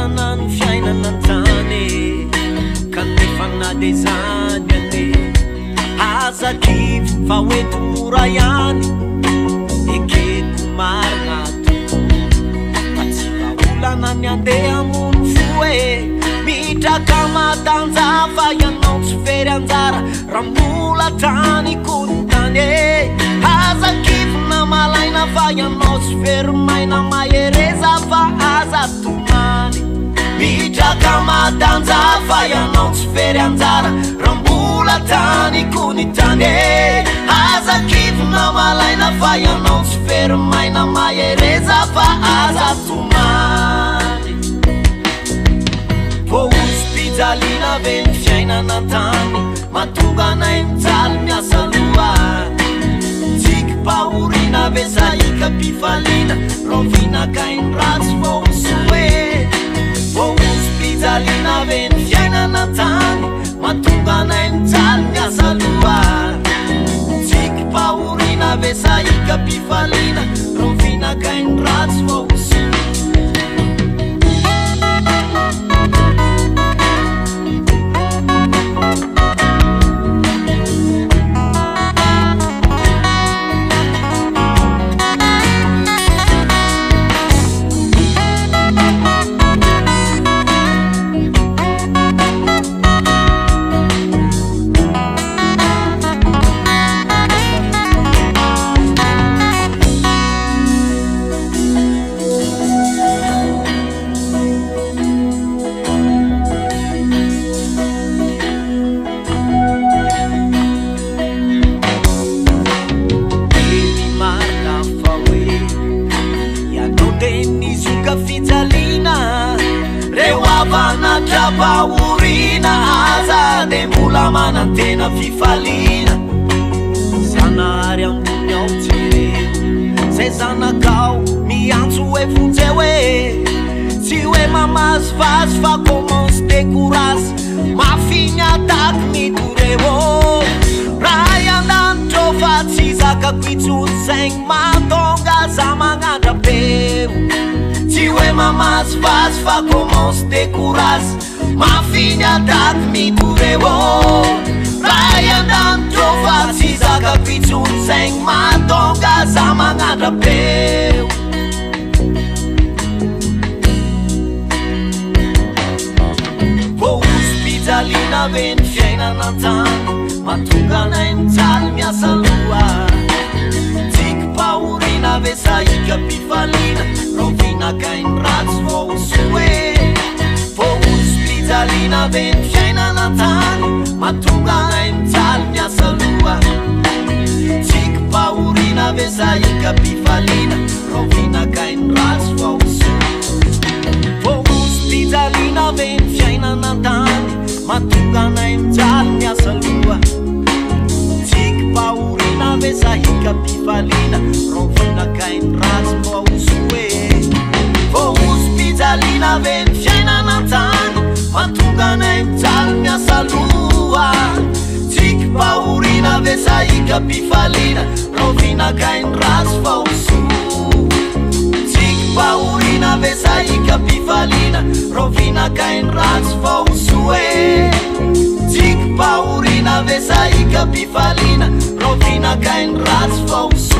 manana ny fiainana tany kanefa na de zany ane azakivy fa oeto mora ihany ekeko marina toko fa tsy vaolana ny andeha mono fo e mitraka matanja fa ianao tsy fery anjara raha mola tany kontany e azakivy na malaina fa ianao tsy fery maina mahereza fa aza tomany mitraka matanja fa ianao tsy fery anjara raha mbola tany kontany e azakivy na malaina fa ianao tsy fery maina mahereza fa aza tomany vo hospitaliana ve ny fiainana tany matonga anay mijaly miasa loha paurina vesaika pifalina rovinakainy ratsy vosoe vo hospitaliana ve ny fiainana tany matonga anay mijaly miasa loha tsiky paurina vesaika pifalina rovinakainy ratsy vosoe paurina aza de mbola manantena fifalina zanahary ambony ao jereo zay zanakao miantso hoe vonjeo hoe tsy hoe mamazy vazy fa commence décourage mafiny ataky midoreo raha iandanitro fa tsy zakako itsony saigny matonga za magnandra peo tsy hoe mamazy vazy fa commence décourage mafiny ataky midoreo raha iandanitro fa tsy zakako itsony saigny matonga za magnandra peo vo hospitaliana ve ny fiainana tany matonga anay mijaly miasa loha tsiky paurina ve saika pifalina rovinakainy ratsy vosoe vo hospitaliana ve ny fiainana tany matonga anay mijaly miasa loha tsiky paurina ve saika pifalina rovinakainy ratsy vosoe vo hospitaliana ve ny fiainana tany matonga anay mijaly miasa loha tsiky paurina ve saika pifalina rovinakainy ratsy vosoe vo hospitaliana ve ny fiainana tany matonga anay mijaly miasa loha tsiky paurina ve saika pifalina rovinakainy ratsy vosoe tsiky paurina ve saika pifalina rovinakainy ratsy vosoe tsiky paurina ve saika pifalina rovinakainy ratsy vosoe